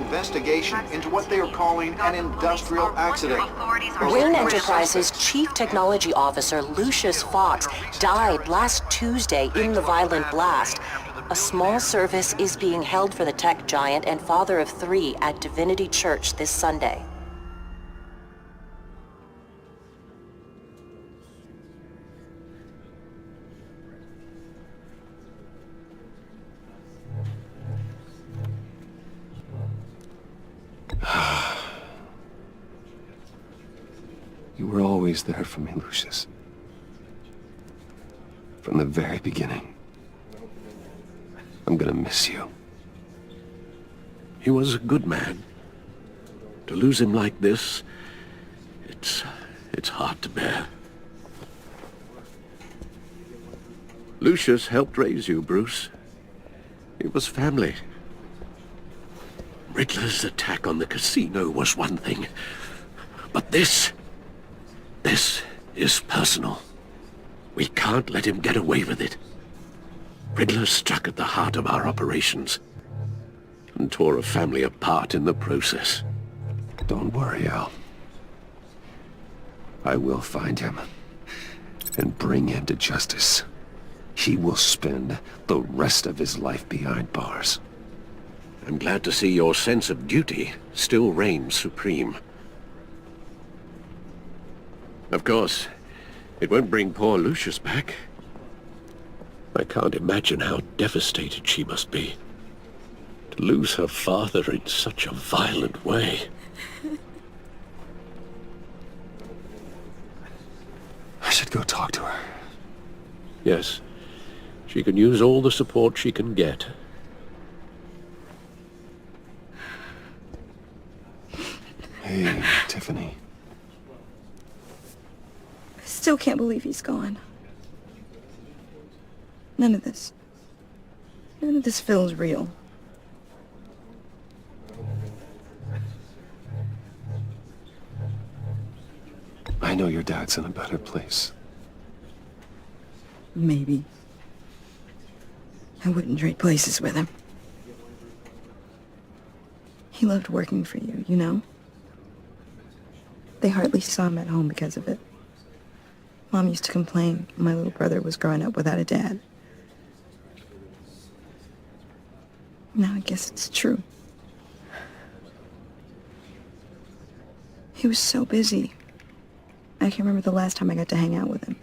investigation into what they are calling an industrial accident. Wynn Enterprises' Chief Technology Officer Lucius Fox died last Tuesday in the violent blast. A small service is being held for the tech giant and father of 3 at Divinity Church this Sunday. You were always there for me, Lucius. From the very beginning. I'm gonna miss you. He was a good man. To lose him like this, it's hard to bear. Lucius helped raise you, Bruce. It was family. Riddler's attack on the casino was one thing, but this is personal. We can't let him get away with it. Riddler struck at the heart of our operations and tore a family apart in the process. Don't worry, Al. I will find him and bring him to justice. He will spend the rest of his life behind bars. I'm glad to see your sense of duty still reigns supreme. Of course, it won't bring poor Lucius back. I can't imagine how devastated she must be. To lose her father in such a violent way. I should go talk to her. Yes, she can use all the support she can get. Hey, Tiffany. I still can't believe he's gone. None of this feels real. I know your dad's in a better place. Maybe. I wouldn't trade places with him. He loved working for you, you know? They hardly saw him at home because of it. Mom used to complain my little brother was growing up without a dad. Now I guess it's true. He was so busy. I can't remember the last time I got to hang out with him.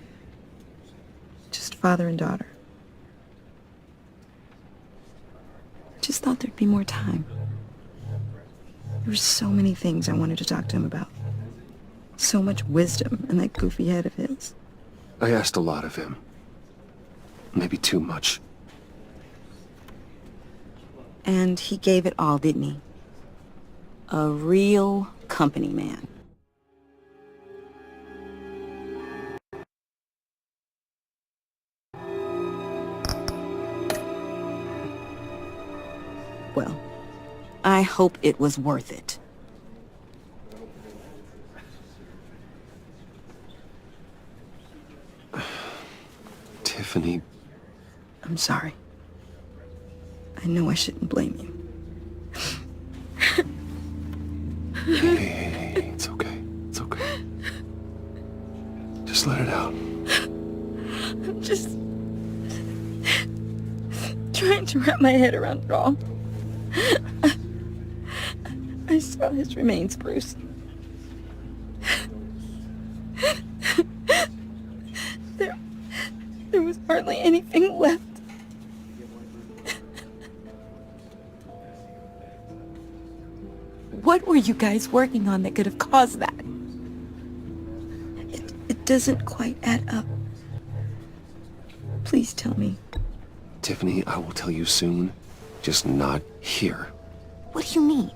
Just father and daughter. I just thought there'd be more time. There were so many things I wanted to talk to him about. So much wisdom in that goofy head of his. I asked a lot of him. Maybe too much. And he gave it all, didn't he? A real company man. Well, I hope it was worth it. Tiffany. I'm sorry. I know I shouldn't blame you. Hey, it's okay. It's okay. Just let it out. I'm just trying to wrap my head around it all. I saw his remains, Bruce. There was hardly anything left. What were you guys working on that could have caused that? It doesn't quite add up. Please tell me. Tiffany, I will tell you soon. Just not here. What do you mean?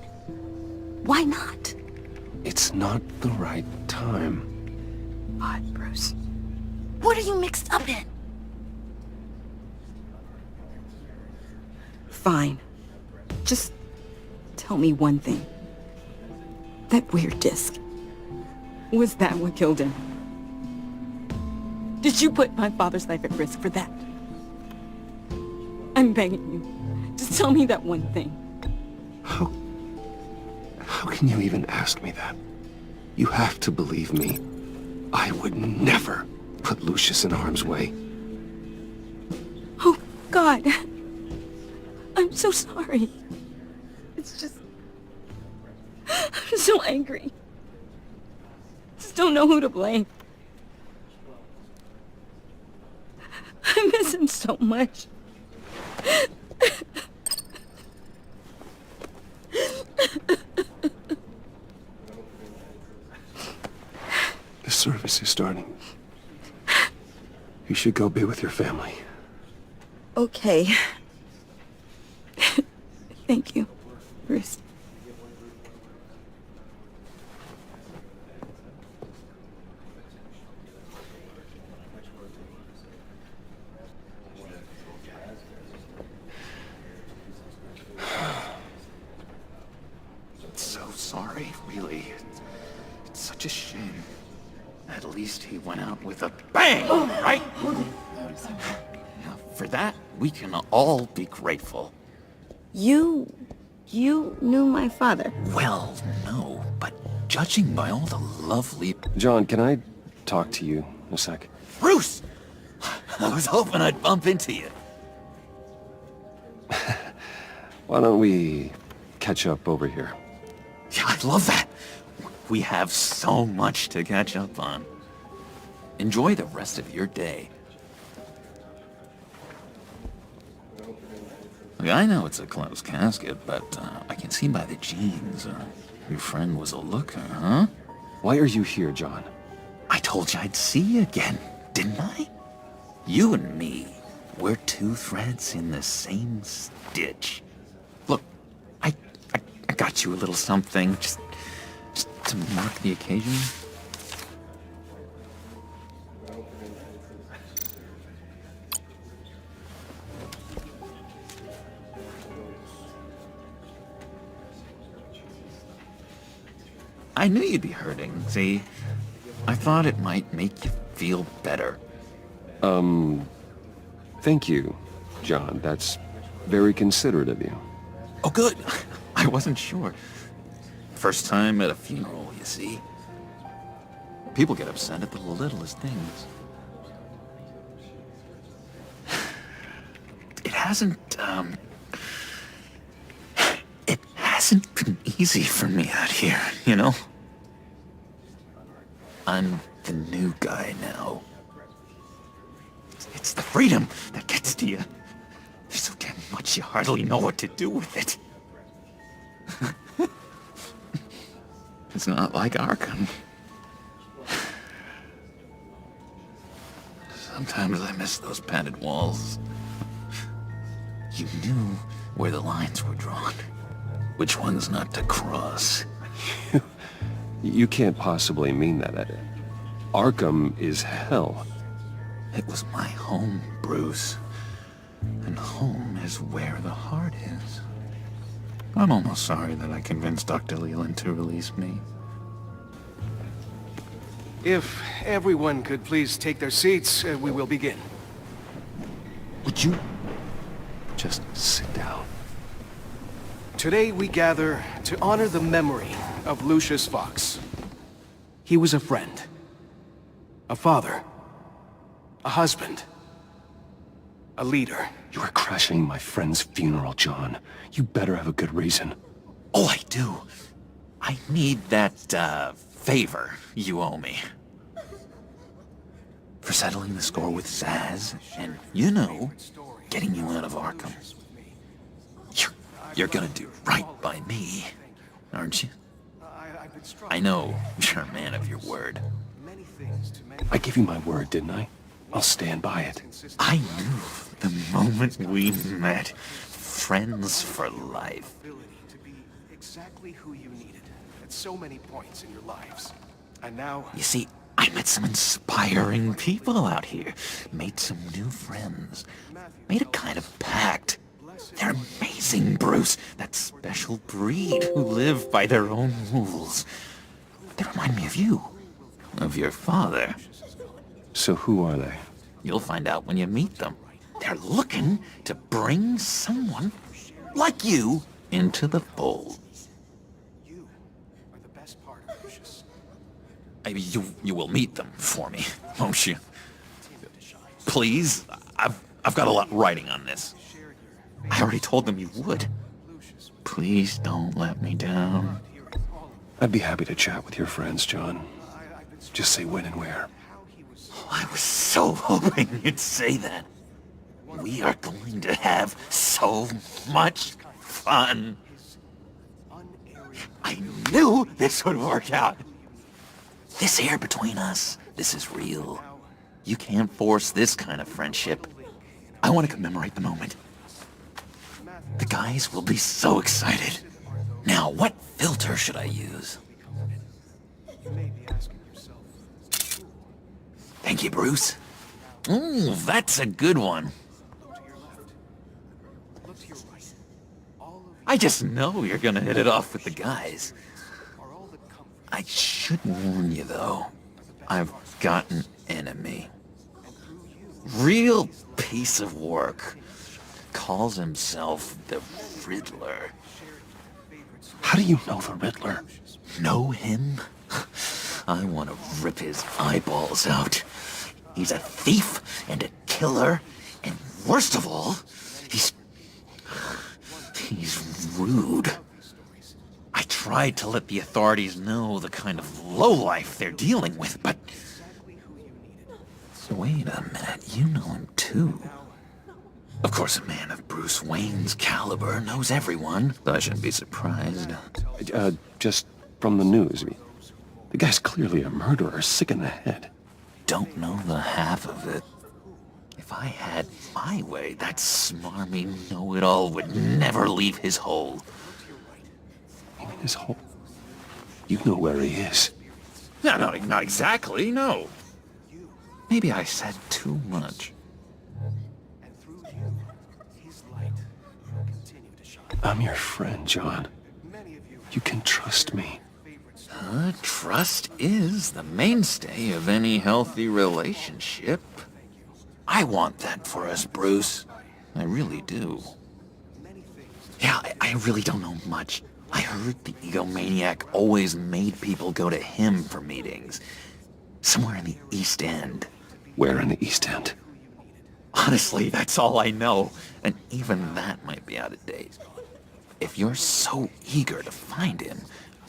Why not? It's not the right time. Odd, Bruce. What are you mixed up in? Fine. Just tell me one thing. That weird disc. Was that what killed him? Did you put my father's life at risk for that? I'm begging you. Just tell me that one thing. How can you even ask me that? You have to believe me. I would never put Lucius in harm's way. Oh, God. I'm so sorry. It's just... I'm so angry. Just don't know who to blame. I miss him so much. The service is starting. You should go be with your family. Okay. Thank you, Bruce. So sorry, really. It's such a shame. At least he went out with a bang, right? Now, for that, we can all be grateful. You knew my father. Well, no, but judging by all the lovely... John, can I talk to you a sec? Bruce! I was hoping I'd bump into you. Why don't we catch up over here? Yeah, I love that. We have so much to catch up on. Enjoy the rest of your day. Look, I know it's a closed casket, but I can see by the jeans. Your friend was a looker, huh? Why are you here, John? I told you I'd see you again, didn't I? You and me, we're two threads in the same stitch. Look, I got you a little something, just to mark the occasion. I knew you'd be hurting, see? I thought it might make you feel better. Thank you, John. That's very considerate of you. Oh, good. I wasn't sure. First time at a funeral, you see. People get upset at the littlest things. It hasn't been easy for me out here, you know? I'm the new guy now. It's the freedom that gets to you. There's so damn much you hardly know what to do with it. It's not like Arkham. Sometimes I miss those padded walls. You knew where the lines were drawn. Which ones not to cross. You can't possibly mean that. Arkham is hell. It was my home, Bruce. And home is where the heart is. I'm almost sorry that I convinced Dr. Leland to release me. If everyone could please take their seats, we will begin. Would you? Just sit down. Today we gather to honor the memory of Lucius Fox. He was a friend, a father, a husband, a leader. You are crashing my friend's funeral, John. You better have a good reason. Oh, I do. I need that, favor you owe me. For settling the score with Zaz, and, you know, getting you out of Arkham. You're gonna do right by me, aren't you? I know you're a man of your word. I gave you my word, didn't I? I'll stand by it. I knew the moment we met. Friends for life. To be exactly who you needed at so many points in your lives. And now... You see, I met some inspiring people out here. Made some new friends. Made a kind of pact. They're amazing, Bruce. That special breed who live by their own rules. They remind me of you. Of your father. So who are they? You'll find out when you meet them. They're looking to bring someone like you into the fold. Maybe you will meet them for me, won't you? Please? I've got a lot writing on this. I already told them you would. Please don't let me down. I'd be happy to chat with your friends, John. Just say when and where. I was so hoping you'd say that. We are going to have so much fun. I knew this would work out. This air between us, this is real. You can't force this kind of friendship. I want to commemorate the moment. The guys will be so excited. Now, what filter should I use? Thank you, Bruce. Ooh, that's a good one. I just know you're gonna hit it off with the guys. I should warn you, though. I've got an enemy. Real piece of work. Calls himself the Riddler. How do you know the Riddler? Know him? I want to rip his eyeballs out. He's a thief and a killer, and worst of all, he's rude. I tried to let the authorities know the kind of lowlife they're dealing with, but... Wait a minute, you know him too. Of course, a man of Bruce Wayne's caliber knows everyone, so I shouldn't be surprised. Just from the news. The guy's clearly a murderer, sick in the head. Don't know the half of it. If I had my way, that smarmy know-it-all would never leave his hole. You mean his hole? You know where he is. No, not exactly, no. Maybe I said too much. I'm your friend, John. You can trust me. Trust is the mainstay of any healthy relationship. I want that for us, Bruce. I really do. Yeah, I really don't know much. I heard the egomaniac always made people go to him for meetings. Somewhere in the East End. Where in the East End? Honestly, that's all I know. And even that might be out of date. If you're so eager to find him,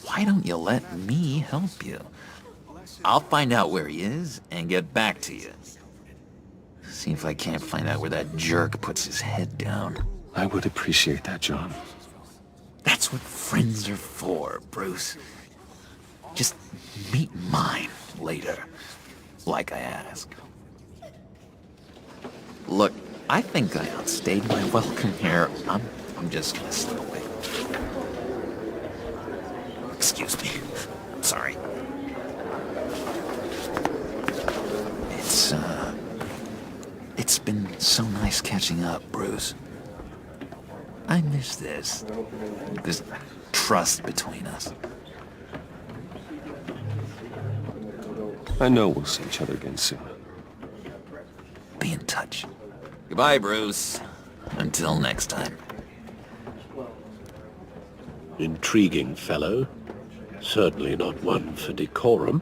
why don't you let me help you? I'll find out where he is and get back to you. See if I can't find out where that jerk puts his head down. I would appreciate that, John. That's what friends are for, Bruce. Just meet mine later, like I asked. Look, I think I outstayed my welcome here. I'm just gonna slip away. Excuse me. I'm sorry. It's been so nice catching up, Bruce. I miss this trust between us. I know we'll see each other again soon. Be in touch. Goodbye, Bruce. Until next time. Intriguing fellow. Certainly not one for decorum.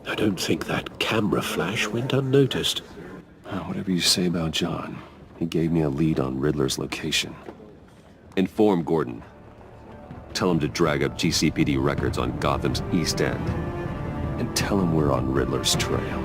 I don't think that camera flash went unnoticed. Whatever you say about John, he gave me a lead on Riddler's location. Inform Gordon. Tell him to drag up GCPD records on Gotham's East End. And tell him we're on Riddler's trail.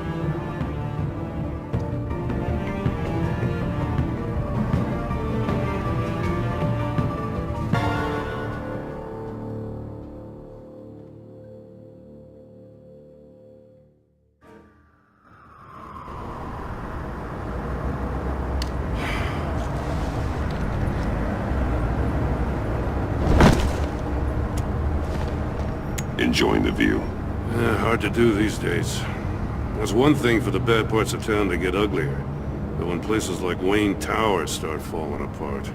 Enjoying the view. Hard to do these days. There's one thing for the bad parts of town to get uglier. But when places like Wayne Towers start falling apart,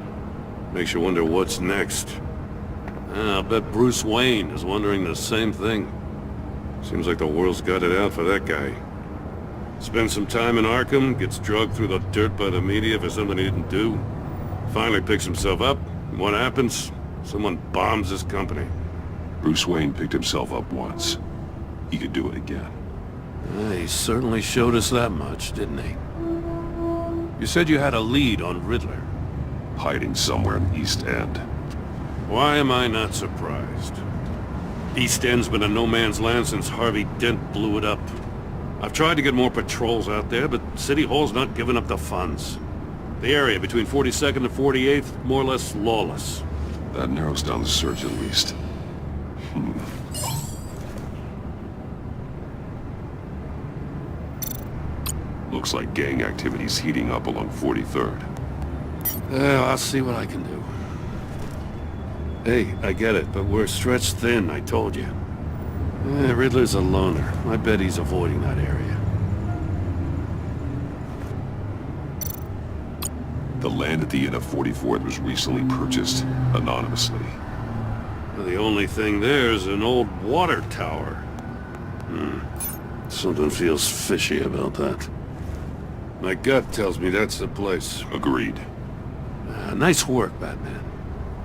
makes you wonder what's next. I'll bet Bruce Wayne is wondering the same thing. Seems like the world's got it out for that guy. Spends some time in Arkham, gets drugged through the dirt by the media for something he didn't do. Finally picks himself up, and what happens? Someone bombs this company. Bruce Wayne picked himself up once. He could do it again. He certainly showed us that much, didn't he? You said you had a lead on Riddler. Hiding somewhere in East End. Why am I not surprised? East End's been a no-man's land since Harvey Dent blew it up. I've tried to get more patrols out there, but City Hall's not giving up the funds. The area between 42nd and 48th, more or less lawless. That narrows down the search at least. Looks like gang activity's heating up along 43rd. Well, I'll see what I can do. Hey, I get it, but we're stretched thin, I told you. Riddler's a loner. I bet he's avoiding that area. The land at the end of 44th was recently purchased anonymously. Well, the only thing there is an old water tower. Something feels fishy about that. My gut tells me that's the place. Agreed. Nice work, Batman.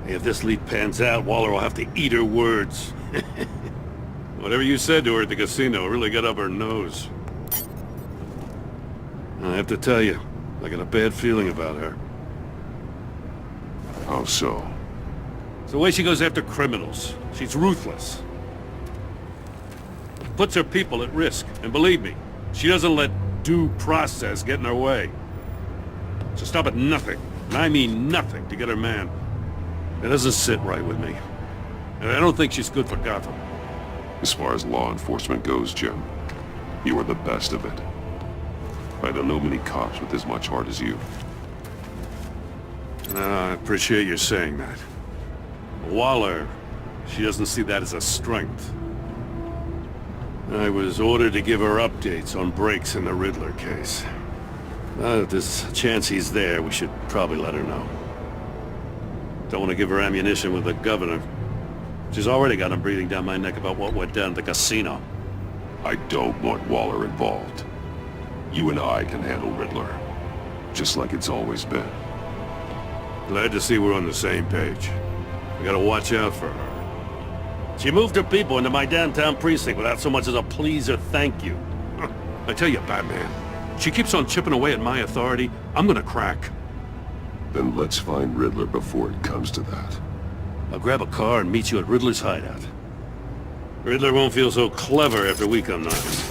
Hey, if this lead pans out, Waller will have to eat her words. Whatever you said to her at the casino really got up her nose. I have to tell you, I got a bad feeling about her. How so? It's the way she goes after criminals. She's ruthless. Puts her people at risk. And believe me, she doesn't let due process get in her way. So stop at nothing, and I mean nothing, to get her man. It doesn't sit right with me. And I don't think she's good for Gotham. As far as law enforcement goes, Jim, you are the best of it. I don't know many cops with as much heart as you. I appreciate you saying that. Waller, she doesn't see that as a strength. I was ordered to give her updates on breaks in the Riddler case. If there's a chance he's there, we should probably let her know. Don't want to give her ammunition with the governor. She's already got him breathing down my neck about what went down at the casino. I don't want Waller involved. You and I can handle Riddler, just like it's always been. Glad to see we're on the same page. We gotta watch out for her. She moved her people into my downtown precinct without so much as a please or thank you. I tell you, Batman, she keeps on chipping away at my authority. I'm gonna crack. Then let's find Riddler before it comes to that. I'll grab a car and meet you at Riddler's hideout. Riddler won't feel so clever after we come knocking.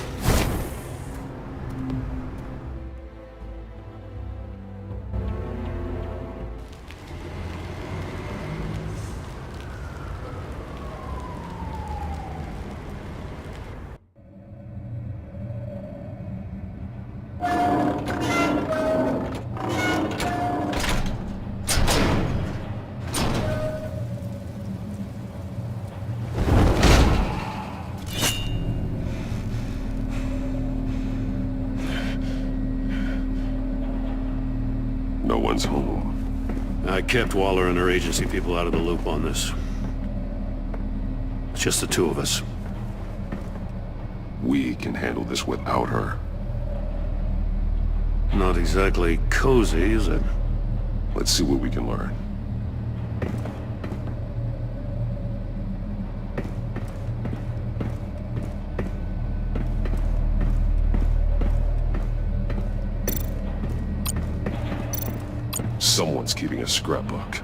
No one's home. I kept Waller and her agency people out of the loop on this. It's just the two of us. We can handle this without her. Not exactly cozy, is it? Let's see what we can learn. Someone's keeping a scrapbook.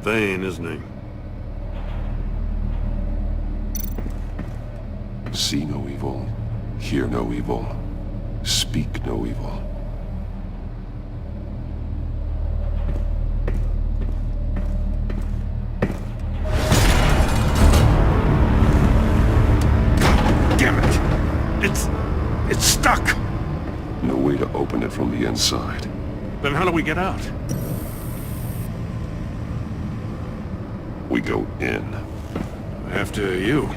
Vain, isn't he? See no evil, hear no evil, speak no evil. Damn it! It's stuck! No way to open it from the inside. Then how do we get out? We go in. After you.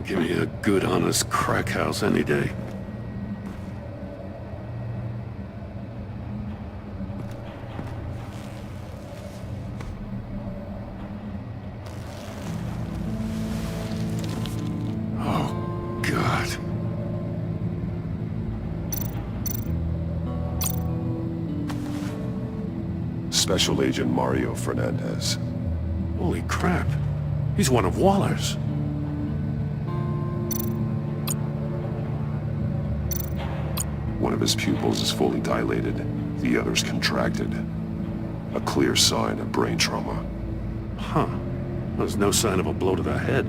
Give me a good, honest crack house any day. Special Agent Mario Fernandez. Holy crap. He's one of Waller's. One of his pupils is fully dilated, the other's contracted. A clear sign of brain trauma. Huh. There's no sign of a blow to the head.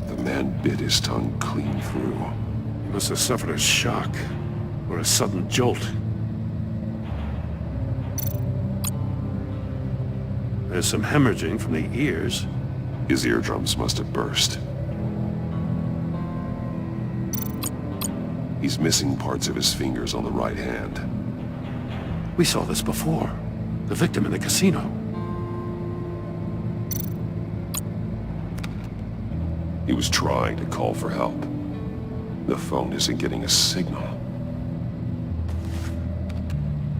The man bit his tongue clean through. He must have suffered a shock, or a sudden jolt. There's some hemorrhaging from the ears. His eardrums must have burst. He's missing parts of his fingers on the right hand. We saw this before. The victim in the casino. He was trying to call for help. The phone isn't getting a signal.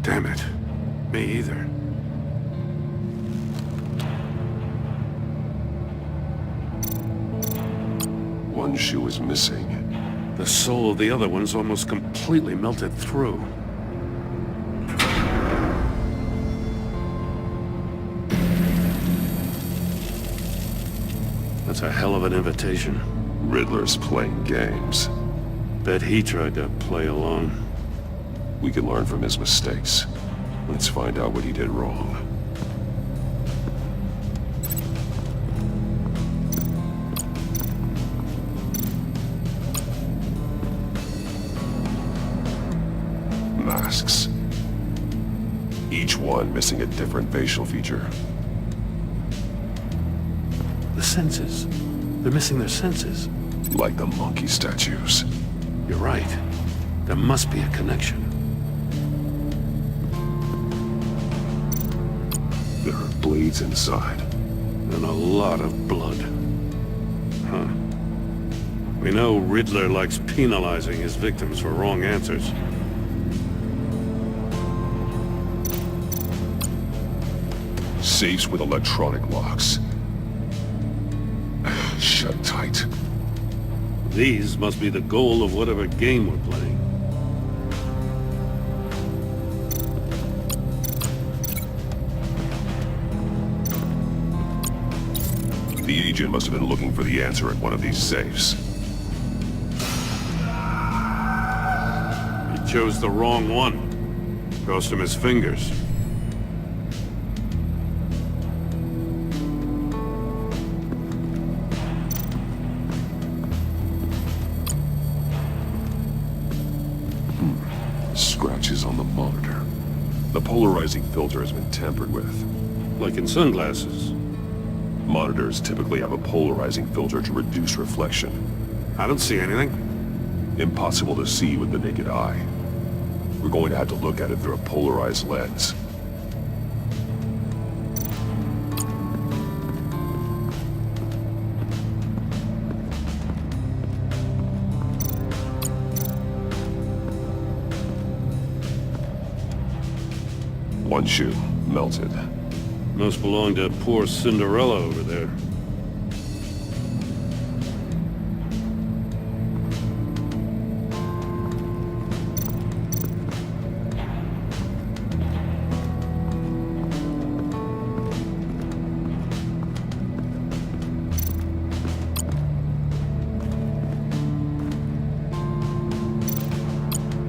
Damn it. Me either. One shoe is missing. The sole of the other one's almost completely melted through. That's a hell of an invitation. Riddler's playing games. Bet he tried to play along. We can learn from his mistakes. Let's find out what he did wrong. Masks. Each one missing a different facial feature. The senses. They're missing their senses. Like the monkey statues. You're right. There must be a connection. There are blades inside. And a lot of blood. Huh. We know Riddler likes penalizing his victims for wrong answers. Safes with electronic locks. Shut tight. These must be the goal of whatever game we're playing. The agent must have been looking for the answer at one of these safes. He chose the wrong one. Cost him his fingers. Scratches on the monitor. The polarizing filter has been tampered with. Like in sunglasses. Monitors typically have a polarizing filter to reduce reflection. I don't see anything. Impossible to see with the naked eye. We're going to have to look at it through a polarized lens. One shoe, melted. Must belong to poor Cinderella over there.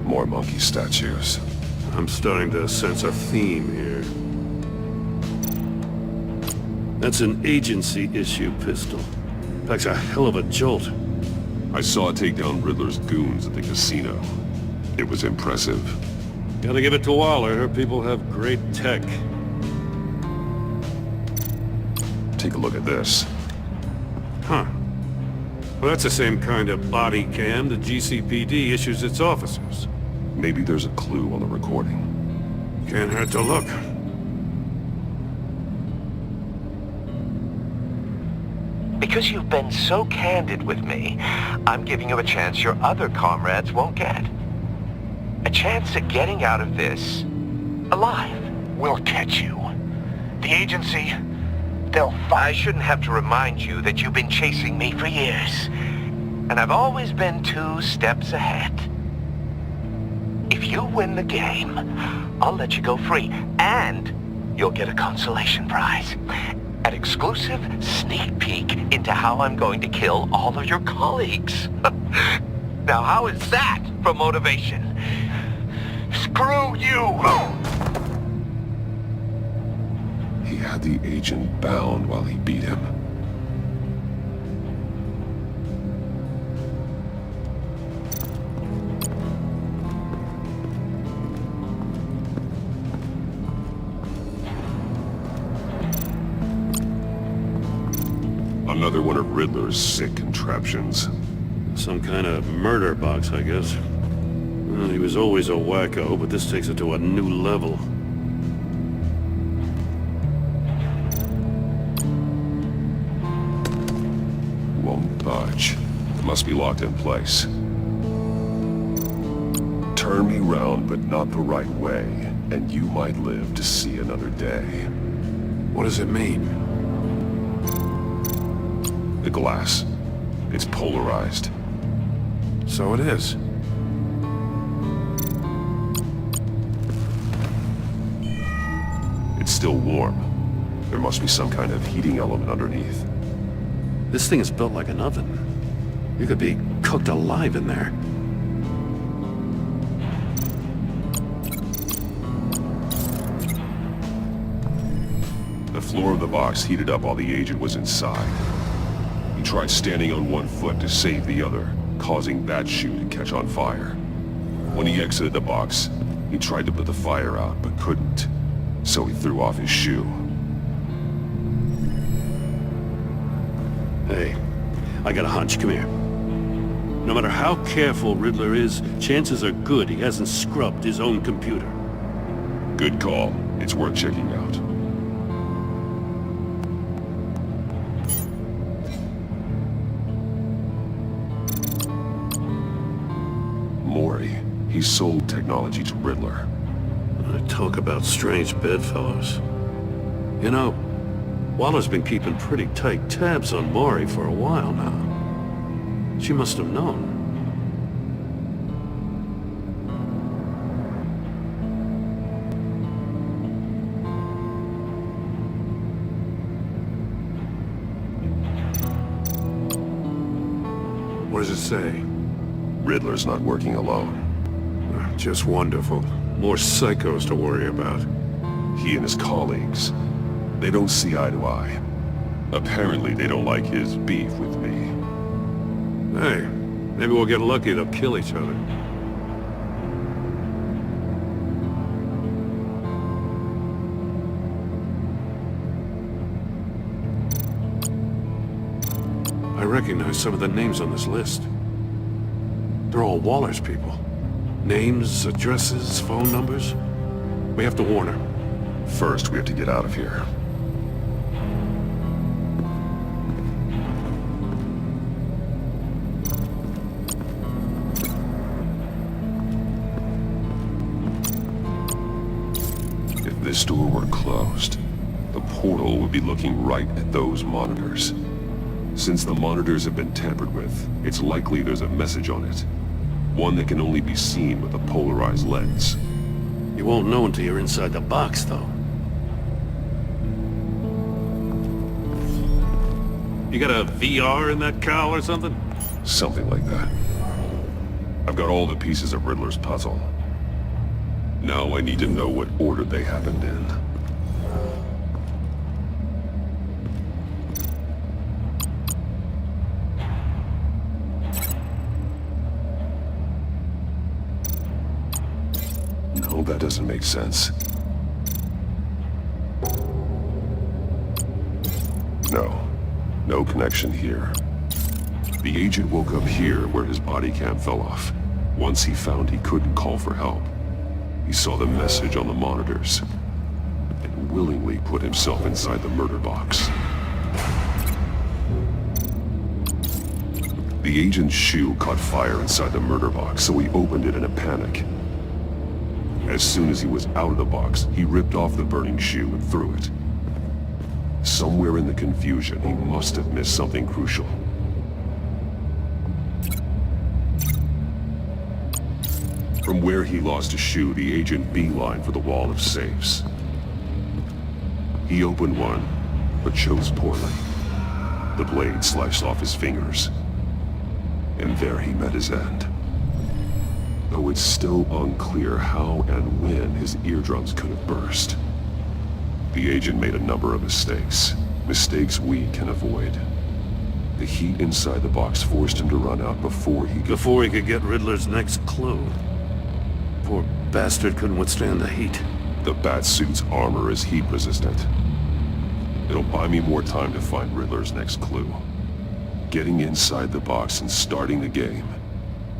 More monkey statues. I'm starting to sense a theme here. That's an agency-issue pistol. Packs a hell of a jolt. I saw it take down Riddler's goons at the casino. It was impressive. Gotta give it to Waller. Her people have great tech. Take a look at this. Huh. Well, that's the same kind of body cam the GCPD issues its officers. Maybe there's a clue on the recording. Can't hurt to look. Because you've been so candid with me, I'm giving you a chance your other comrades won't get. A chance at getting out of this alive. We'll catch you. The agency, they'll fight. I shouldn't have to remind you that you've been chasing me for years. And I've always been 2 steps ahead. If you win the game, I'll let you go free, and you'll get a consolation prize. An exclusive sneak peek into how I'm going to kill all of your colleagues. Now, how is that for motivation? Screw you! He had the agent bound while he beat him. Another one of Riddler's sick contraptions. Some kind of murder box, I guess. Well, he was always a wacko, but this takes it to a new level. Won't budge. Must be locked in place. Turn me round, but not the right way, and you might live to see another day. What does it mean? The glass. It's polarized. So it is. It's still warm. There must be some kind of heating element underneath. This thing is built like an oven. You could be cooked alive in there. The floor of the box heated up while the agent was inside. He tried standing on one foot to save the other, causing that shoe to catch on fire. When he exited the box, he tried to put the fire out, but couldn't. So he threw off his shoe. Hey, I got a hunch. Come here. No matter how careful Riddler is, chances are good he hasn't scrubbed his own computer. Good call. It's worth checking out. Mori. He sold technology to Riddler. Talk about strange bedfellows. You know, Waller's been keeping pretty tight tabs on Maury for a while now. She must have known. What does it say? Riddler's not working alone. Just wonderful. More psychos to worry about. He and his colleagues, they don't see eye to eye. Apparently they don't like his beef with me. Hey, maybe we'll get lucky they'll kill each other. I recognize some of the names on this list. They're all Waller's people. Names, addresses, phone numbers. We have to warn her. First, we have to get out of here. If this door were closed, the portal would be looking right at those monitors. Since the monitors have been tampered with, it's likely there's a message on it. One that can only be seen with a polarized lens. You won't know until you're inside the box, though. You got a VR in that cowl or something? Something like that. I've got all the pieces of Riddler's puzzle. Now I need to know what order they happened in. No, that doesn't make sense. No connection here. The agent woke up here where his body cam fell off. Once he found he couldn't call for help, he saw the message on the monitors and willingly put himself inside the murder box. The agent's shoe caught fire inside the murder box, so he opened it in a panic. As soon as he was out of the box, he ripped off the burning shoe and threw it. Somewhere in the confusion, he must have missed something crucial. From where he lost a shoe, the agent beelined for the wall of safes. He opened one, but chose poorly. The blade sliced off his fingers. And there he met his end. Though it's still unclear how and when his eardrums could have burst. The agent made a number of mistakes. Mistakes we can avoid. The heat inside the box forced him to run out before he could get Riddler's next clue. Poor bastard couldn't withstand the heat. The Batsuit's armor is heat resistant. It'll buy me more time to find Riddler's next clue. Getting inside the box and starting the game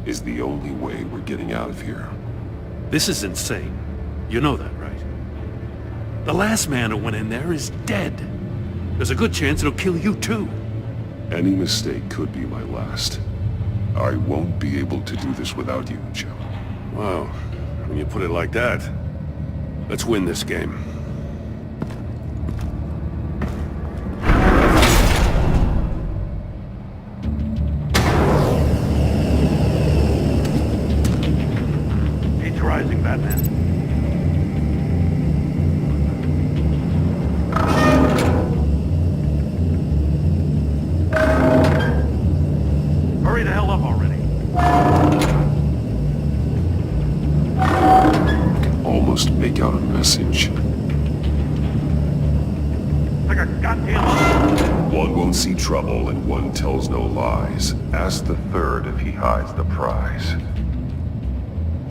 is the only way we're getting out of here. This is insane. You know that, right? The last man who went in there is dead. There's a good chance it'll kill you too. Any mistake could be my last. I won't be able to do this without you, Jim. Wow. When you put it like that, let's win this game. Heat's rising, Batman. Hurry the hell up already. Almost make out a message. Like a goddamn... One won't see trouble and one tells no lies. Ask the third if he hides the prize.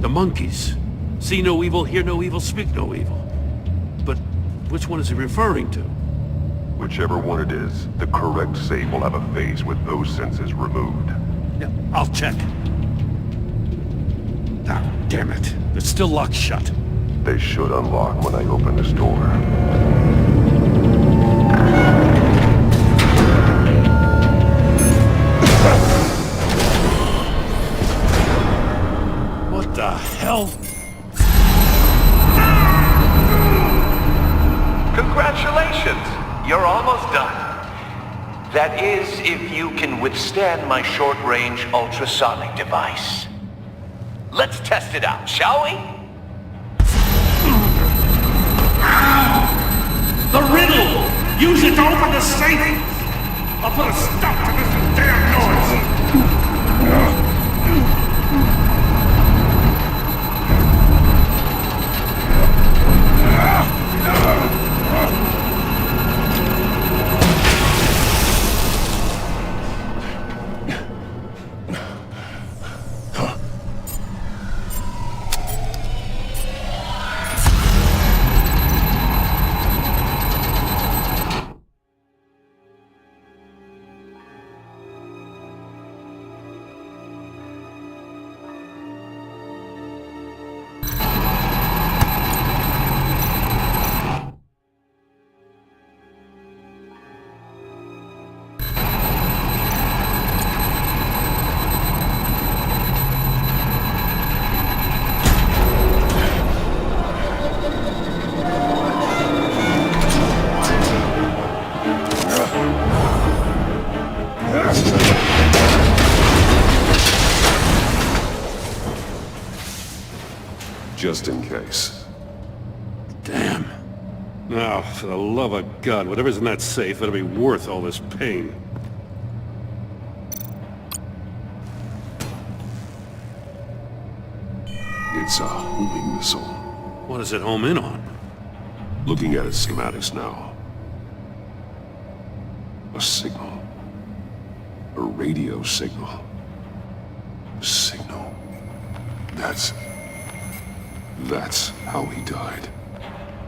The monkeys. See no evil, hear no evil, speak no evil. But which one is he referring to? Whichever one it is, the correct save will have a phase with those senses removed. Yeah, I'll check. Ah, damn it. It's still locked shut. They should unlock when I open this door. What the hell? Congratulations! You're almost done. That is, if you can withstand my short-range ultrasonic device. Let's test it out, shall we? The riddle! Use it to open the safe! I'll put a stop to this damn noise! Just in case. Damn. Now, for the love of God, whatever's in that safe better be worth all this pain. It's a homing missile. What does it home in on? Looking at its schematics now. A signal. A radio signal. A signal. That's how he died.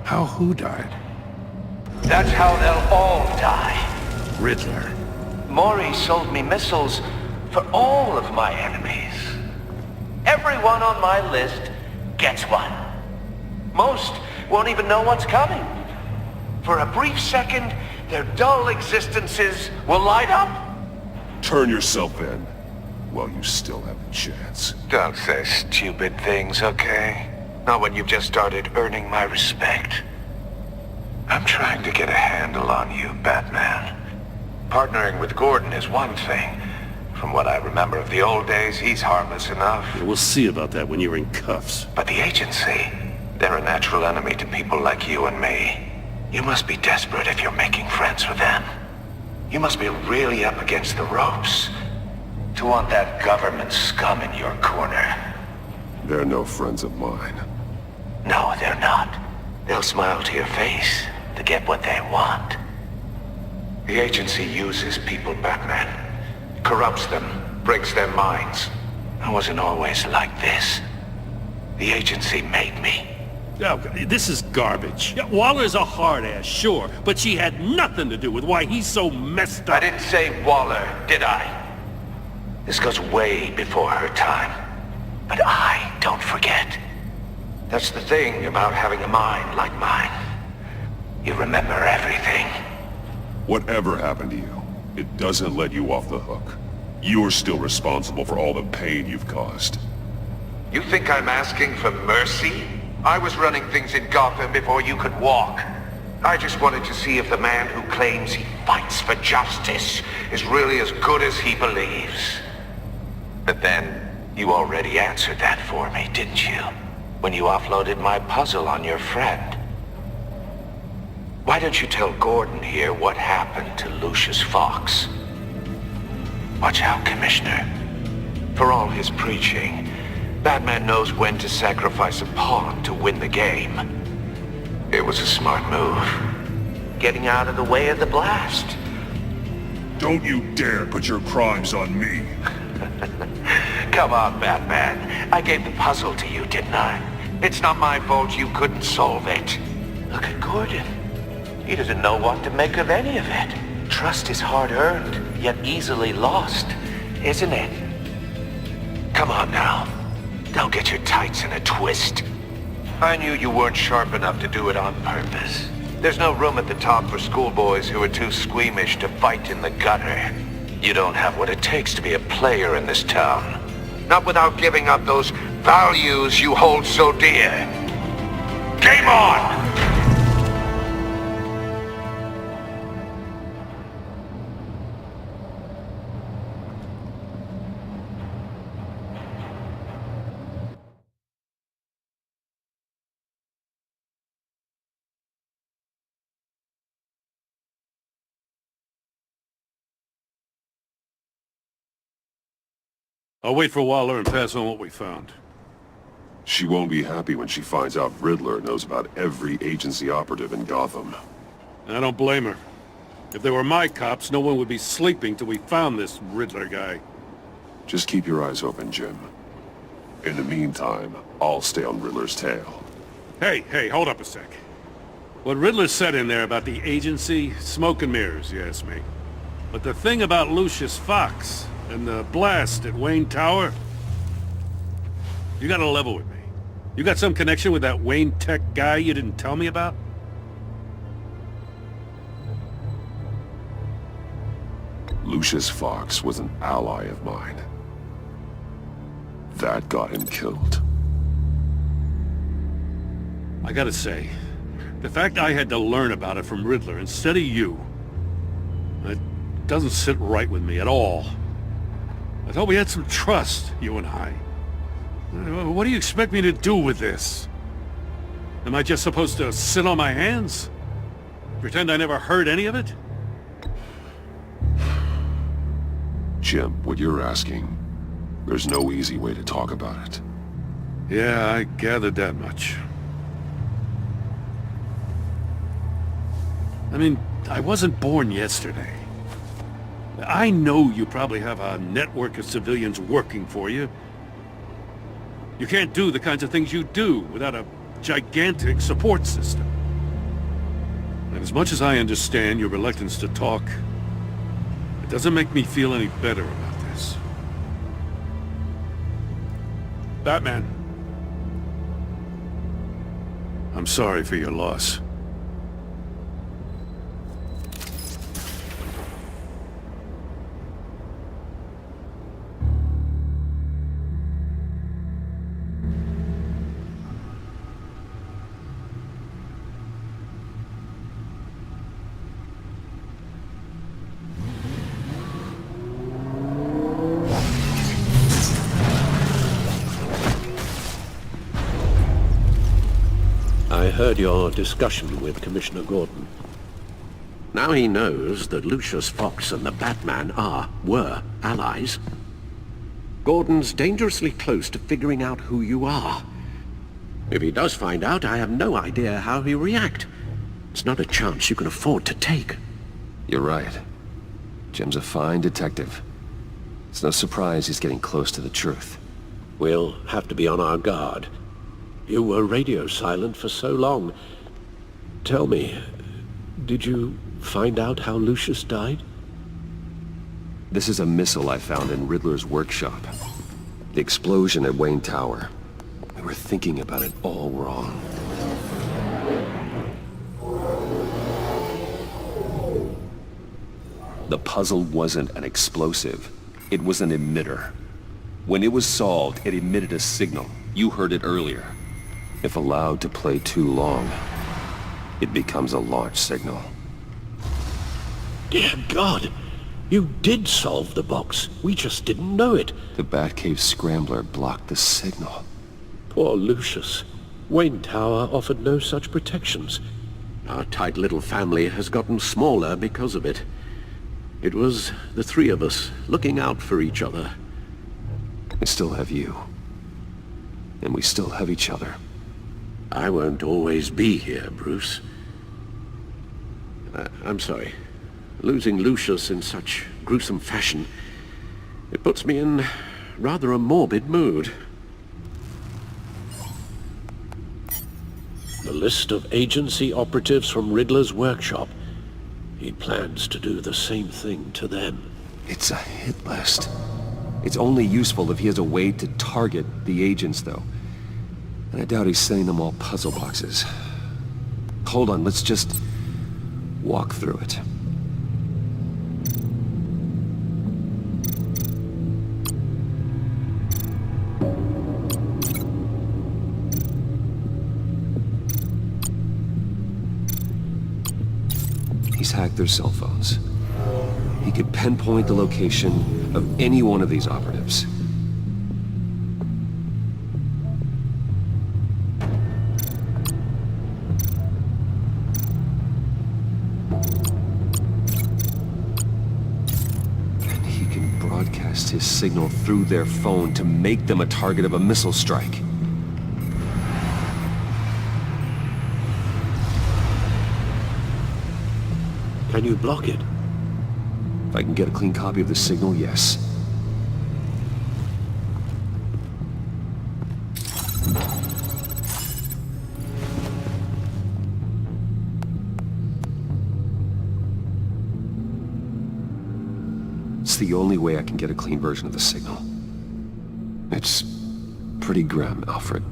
How who died? That's how they'll all die. Riddler. Maury sold me missiles for all of my enemies. Everyone on my list gets one. Most won't even know what's coming. For a brief second, their dull existences will light up. Turn yourself in while you still have a chance. Don't say stupid things, okay? Not when you've just started earning my respect. I'm trying to get a handle on you, Batman. Partnering with Gordon is one thing, From what I remember of the old days, he's harmless enough. Yeah, we'll see about that when you're in cuffs. But the agency, they're a natural enemy to people like you and me. You must be desperate if you're making friends with them. You must be really up against the ropes to want that government scum in your corner. They're no friends of mine. No, they're not. They'll smile to your face to get what they want. The agency uses people, Batman. Corrupts them, breaks their minds. I wasn't always like this. The agency made me. Oh, this is garbage. Yeah, Waller's a hard-ass, sure, but she had nothing to do with why he's so messed I up. didn't say Waller, did I? This goes way before her time. But I don't forget. That's the thing about having a mind like mine. You remember everything. Whatever happened to you, it doesn't let you off the hook. You're still responsible for all the pain you've caused. You think I'm asking for mercy? I was running things in Gotham before you could walk. I just wanted to see if the man who claims he fights for justice is really as good as he believes. But then, you already answered that for me, didn't you? When you offloaded my puzzle on your friend. Why don't you tell Gordon here what happened to Lucius Fox? Watch out, Commissioner. For all his preaching, Batman knows when to sacrifice a pawn to win the game. It was a smart move. Getting out of the way of the blast. Don't you dare put your crimes on me. Come on, Batman. I gave the puzzle to you, didn't I? It's not my fault you couldn't solve it. Look at Gordon. He doesn't know what to make of any of it. Trust is hard-earned, yet easily lost, isn't it? Come on now. Don't get your tights in a twist. I knew you weren't sharp enough to do it on purpose. There's no room at the top for schoolboys who are too squeamish to fight in the gutter. You don't have what it takes to be a player in this town. Not without giving up those values you hold so dear. Game on! I'll wait for Waller and pass on what we found. She won't be happy when she finds out Riddler knows about every agency operative in Gotham. I don't blame her. If they were my cops, no one would be sleeping till we found this Riddler guy. Just keep your eyes open, Jim. In the meantime, I'll stay on Riddler's tail. Hey, hold up a sec. What Riddler said in there about the agency, smoke and mirrors, you ask me. But the thing about Lucius Fox and the blast at Wayne Tower, you gotta level with me. You got some connection with that Wayne Tech guy you didn't tell me about? Lucius Fox was an ally of mine. That got him killed. I gotta say, the fact I had to learn about it from Riddler instead of you, it doesn't sit right with me at all. I thought we had some trust, you and I. What do you expect me to do with this? Am I just supposed to sit on my hands? Pretend I never heard any of it? Jim, what you're asking, there's no easy way to talk about it. Yeah, I gathered that much. I mean, I wasn't born yesterday. I know you probably have a network of civilians working for you. You can't do the kinds of things you do without a gigantic support system. And as much as I understand your reluctance to talk, it doesn't make me feel any better about this. Batman, I'm sorry for your loss. heard your discussion with Commissioner Gordon. Now he knows that Lucius Fox and the Batman were allies. Gordon's dangerously close to figuring out who you are. If he does find out, I have no idea how he'll react. It's not a chance you can afford to take. You're right. Jim's a fine detective. It's no surprise he's getting close to the truth. We'll have to be on our guard. You were radio silent for so long. Tell me, did you find out how Lucius died? This is a missile I found in Riddler's workshop. The explosion at Wayne Tower. We were thinking about it all wrong. The puzzle wasn't an explosive. It was an emitter. When it was solved, it emitted a signal. You heard it earlier. If allowed to play too long, it becomes a launch signal. Dear God! You did solve the box. We just didn't know it. The Batcave scrambler blocked the signal. Poor Lucius. Wayne Tower offered no such protections. Our tight little family has gotten smaller because of it. It was the three of us looking out for each other. I still have you. And we still have each other. I won't always be here, Bruce. I'm sorry. Losing Lucius in such gruesome fashion, it puts me in rather a morbid mood. The list of agency operatives from Riddler's workshop. He plans to do the same thing to them. It's a hit list. It's only useful if he has a way to target the agents, though. And I doubt he's sending them all puzzle boxes. Hold on, let's just walk through it. He's hacked their cell phones. He could pinpoint the location of any one of these operatives. And he can broadcast his signal through their phone to make them a target of a missile strike. Can you block it? If I can get a clean copy of the signal, yes. It's the only way I can get a clean version of the signal. It's pretty grim, Alfred.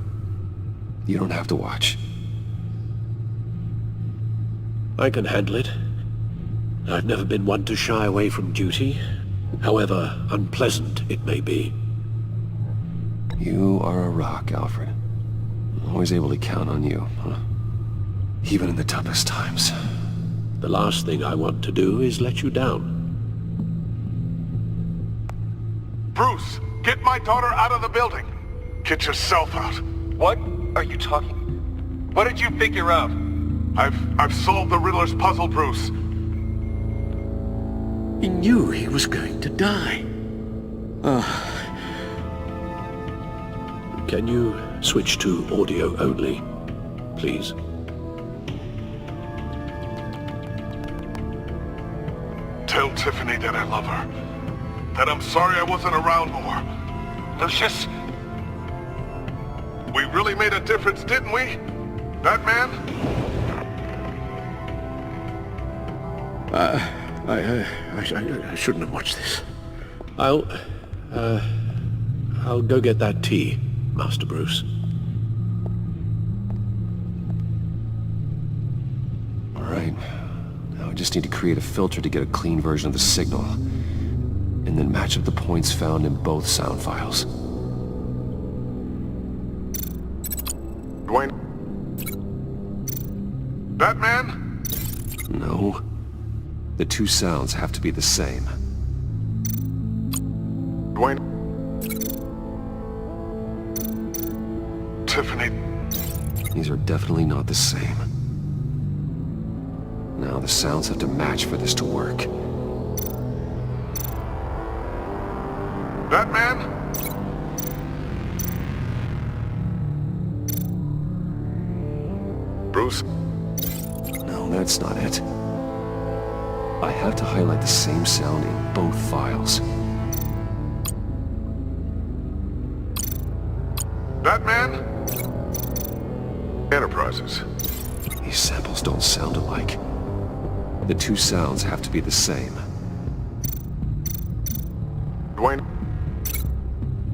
You don't have to watch. I can handle it. I've never been one to shy away from duty, however unpleasant it may be. You are a rock, Alfred. I'm always able to count on you, huh? Even in the toughest times. The last thing I want to do is let you down. Bruce, get my daughter out of the building. Get yourself out. What are you talking? What did you figure out? I've solved the Riddler's puzzle, Bruce. He knew he was going to die. Can you switch to audio only, please? Tell Tiffany that I love her. That I'm sorry I wasn't around more. Lucius? We really made a difference, didn't we? Batman? I shouldn't have watched this. I'll go get that tea, Master Bruce. All right. Now I just need to create a filter to get a clean version of the signal. And then match up the points found in both sound files. Dwayne? Batman? No. The two sounds have to be the same. Dwayne? Tiffany? things are definitely not the same. Now the sounds have to match for this to work. Batman? Bruce? No, that's not it. I have to highlight the same sound in both files. Batman? Enterprises. These samples don't sound alike. The two sounds have to be the same. Dwayne?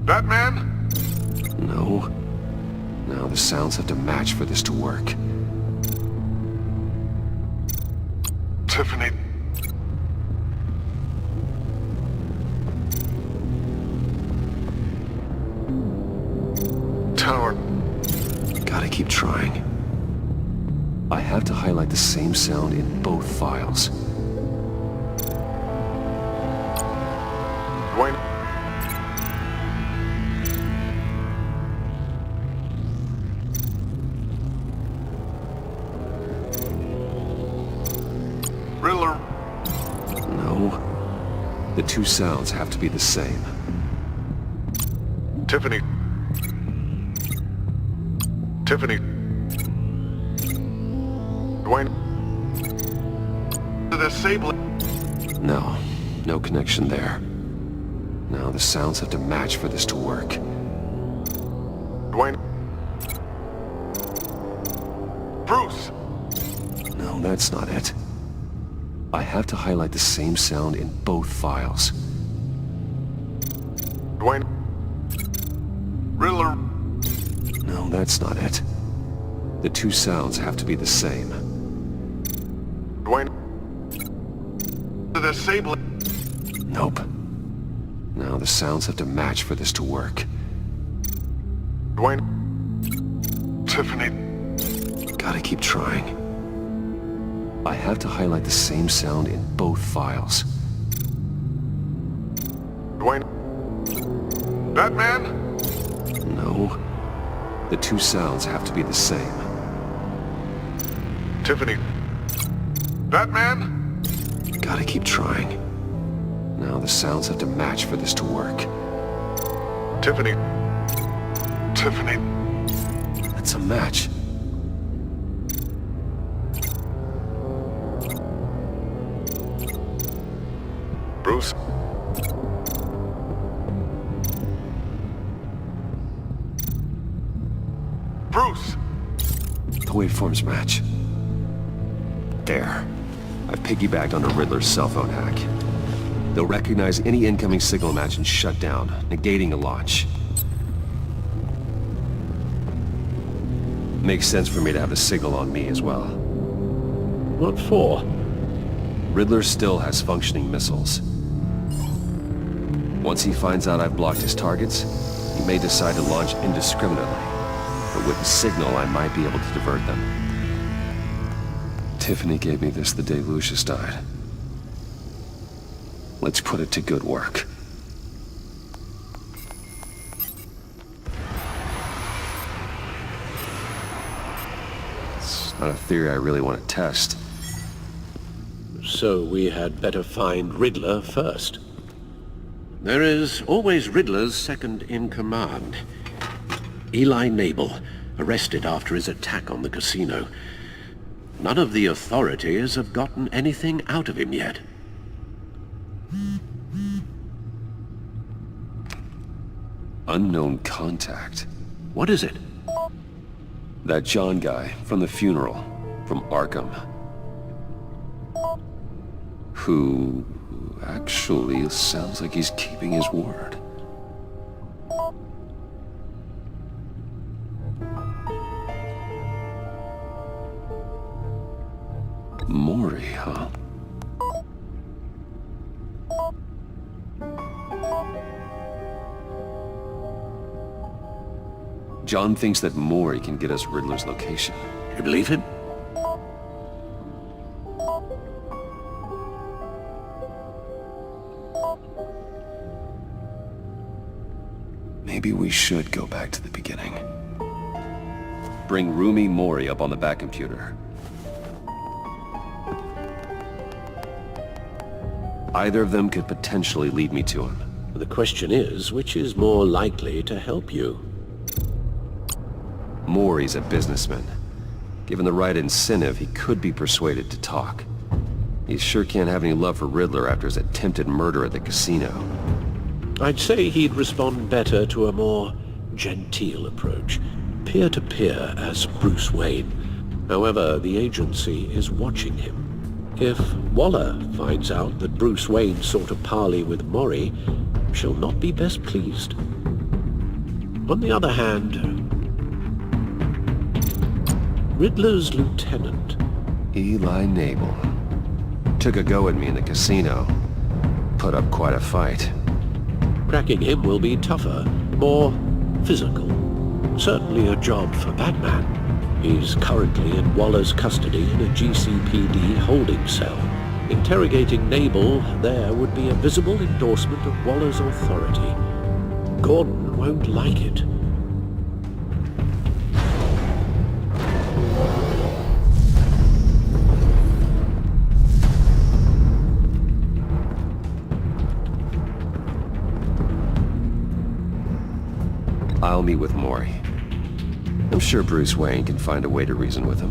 Batman? No. Now the sounds have to match for this to work. Tiffany? Tower. Gotta keep trying. I have to highlight the same sound in both files. Dwayne? Riddler? No. The two sounds have to be the same. Tiffany? Tiffany? Dwayne? The disabling... No. No connection there. Now the sounds have to match for this to work. Dwayne? Bruce? No, that's not it. I have to highlight the same sound in both files. Dwayne? Riddler? No, that's not it. The two sounds have to be the same. Dwayne? The disabling... Nope. Now the sounds have to match for this to work. Dwayne? Tiffany? Gotta keep trying. I have to highlight the same sound in both files. Dwayne? Batman? No. The two sounds have to be the same. Tiffany? Batman? Gotta keep trying. Now the sounds have to match for this to work. Tiffany? Tiffany? That's a match. Bruce? Bruce! The waveforms match. There. I've piggybacked on the Riddler's cell phone hack. They'll recognize any incoming signal match and shut down, negating a launch. Makes sense for me to have the signal on me as well. What for? Riddler still has functioning missiles. Once he finds out I've blocked his targets, he may decide to launch indiscriminately. But with the signal, I might be able to divert them. Tiffany gave me this the day Lucius died. Let's put it to good work. It's not a theory I really want to test. So we had better find Riddler first. There is always Riddler's second in command. Eli Nabel, arrested after his attack on the casino. None of the authorities have gotten anything out of him yet. Unknown contact. What is it? That John guy from the funeral, from Arkham. Who actually sounds like he's keeping his word. Maury, huh? John thinks that Maury can get us Riddler's location. You believe him? Maybe we should go back to the beginning. bring Rumi Mori up on the back computer. Either of them could potentially lead me to him. The question is, which is more likely to help you? Mori's a businessman. Given the right incentive, he could be persuaded to talk. He sure can't have any love for Riddler after his attempted murder at the casino. I'd say he'd respond better to a more genteel approach, peer-to-peer as Bruce Wayne. However, the agency is watching him. If Waller finds out that Bruce Wayne sought a parley with Mori, she'll not be best pleased. On the other hand, Riddler's lieutenant, Eli Nabel. Took a go at me in the casino. Put up quite a fight. cracking him will be tougher, more physical. Certainly a job for Batman. He's currently in Waller's custody in a GCPD holding cell. Interrogating Nabel there would be a visible endorsement of Waller's authority. Gordon won't like it. I'll meet with Mori. I'm sure Bruce Wayne can find a way to reason with him.